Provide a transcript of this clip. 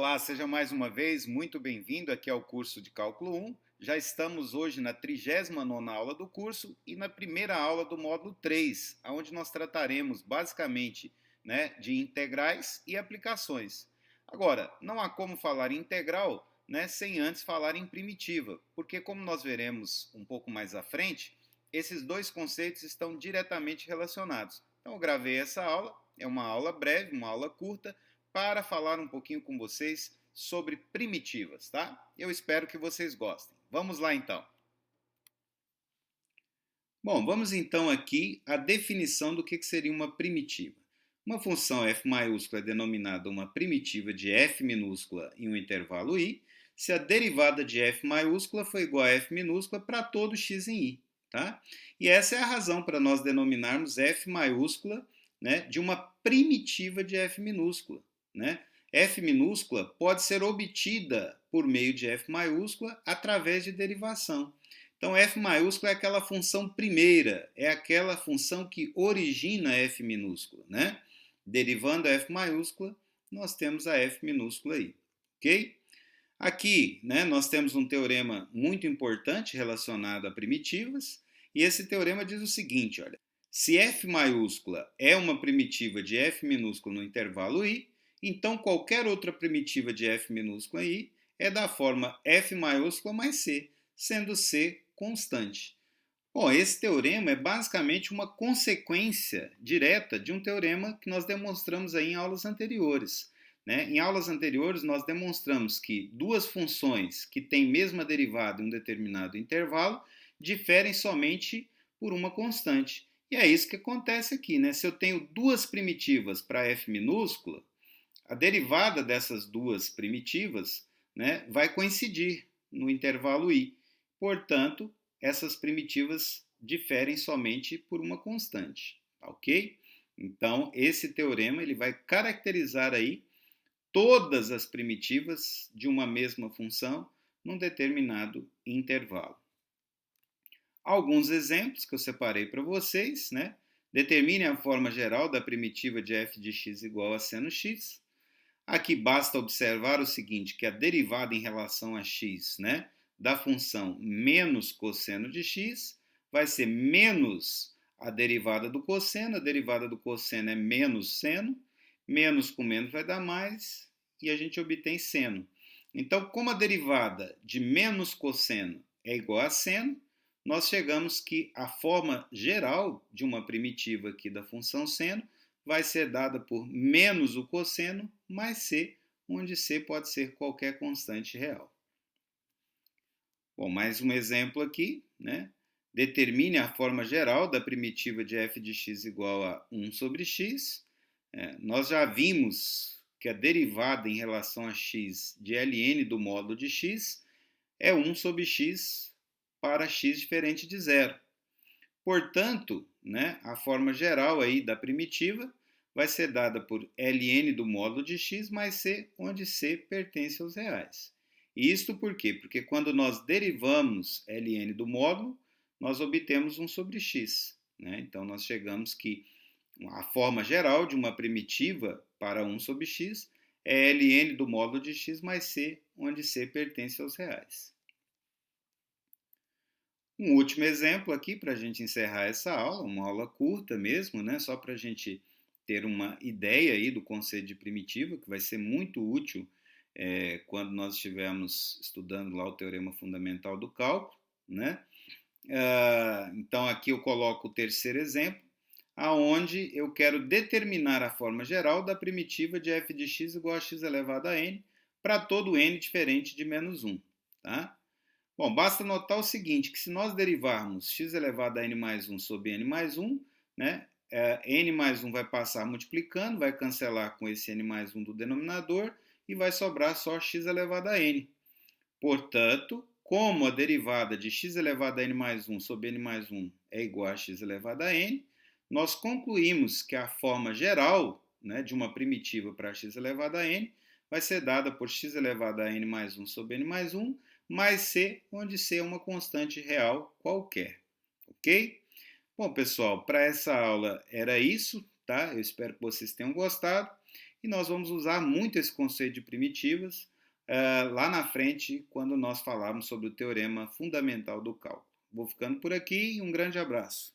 Olá, seja mais uma vez muito bem-vindo aqui ao curso de Cálculo 1. Já estamos hoje na 39ª aula do curso e na primeira aula do módulo 3, onde nós trataremos basicamente, de integrais e aplicações. Agora, não há como falar em integral, sem antes falar em primitiva, porque como nós veremos um pouco mais à frente, esses dois conceitos estão diretamente relacionados. Então eu gravei essa aula, é uma aula breve, uma aula curta, para falar um pouquinho com vocês sobre primitivas, tá? Eu espero que vocês gostem. Vamos lá então. Bom, vamos então aqui à definição do que seria uma primitiva. Uma função f maiúscula é denominada uma primitiva de f minúscula em um intervalo i, se a derivada de f maiúscula for igual a f minúscula para todo x em i, tá? E essa é a razão para nós denominarmos f maiúscula, de uma primitiva de f minúscula, né? F minúscula pode ser obtida por meio de f maiúscula através de derivação. Então, f maiúscula é aquela função primeira, é aquela função que origina f minúscula, né? Derivando a f maiúscula, nós temos a f minúscula aí, ok? Aqui, nós temos um teorema muito importante relacionado a primitivas, e esse teorema diz o seguinte, olha, se f maiúscula é uma primitiva de f minúscula no intervalo i, então qualquer outra primitiva de f minúscula i é da forma f maiúscula mais c, sendo c constante. Bom, esse teorema é basicamente uma consequência direta de um teorema que nós demonstramos aí em aulas anteriores. Em aulas anteriores, nós demonstramos que duas funções que têm mesma derivada em um determinado intervalo diferem somente por uma constante. E é isso que acontece aqui. Se eu tenho duas primitivas para f minúscula, a derivada dessas duas primitivas vai coincidir no intervalo i. Portanto, essas primitivas diferem somente por uma constante, ok? Então, esse teorema ele vai caracterizar aí todas as primitivas de uma mesma função num determinado intervalo. Alguns exemplos que eu separei para vocês, Determine a forma geral da primitiva de f de x igual a seno x. Aqui basta observar o seguinte, que a derivada em relação a x, da função menos cosseno de x vai ser menos a derivada do cosseno é menos seno, menos com menos vai dar mais, e a gente obtém seno. Então, como a derivada de menos cosseno é igual a seno, nós chegamos que a forma geral de uma primitiva aqui da função seno vai ser dada por menos o cosseno mais c, onde c pode ser qualquer constante real. Bom, mais um exemplo aqui, Determine a forma geral da primitiva de f de x igual a 1 sobre x. Nós já vimos que a derivada em relação a x de ln do módulo de x é 1 sobre x para x diferente de zero. Portanto, a forma geral aí da primitiva vai ser dada por ln do módulo de x mais c, onde c pertence aos reais. E isto por quê? Porque quando nós derivamos ln do módulo, nós obtemos 1 sobre x. Então, nós chegamos que a forma geral de uma primitiva para 1 sobre x é ln do módulo de x mais c, onde c pertence aos reais. Um último exemplo aqui para a gente encerrar essa aula, uma aula curta mesmo, só para a gente ter uma ideia aí do conceito de primitiva, que vai ser muito útil quando nós estivermos estudando lá o teorema fundamental do cálculo. Então aqui eu coloco o terceiro exemplo, aonde eu quero determinar a forma geral da primitiva de f de x igual a x elevado a n para todo n diferente de menos 1. Tá? Bom, basta notar o seguinte, que se nós derivarmos x elevado a n mais 1 sobre n mais 1, n mais 1 vai passar multiplicando, vai cancelar com esse n mais 1 do denominador e vai sobrar só x elevado a n. Portanto, como a derivada de x elevado a n mais 1 sobre n mais 1 é igual a x elevado a n, nós concluímos que a forma geral de uma primitiva para x elevado a n vai ser dada por x elevado a n mais 1 sobre n mais 1, mais c, onde c é uma constante real qualquer. Ok? Bom, pessoal, para essa aula era isso, tá? Eu espero que vocês tenham gostado e nós vamos usar muito esse conceito de primitivas lá na frente, quando nós falarmos sobre o teorema fundamental do cálculo. Vou ficando por aqui e um grande abraço.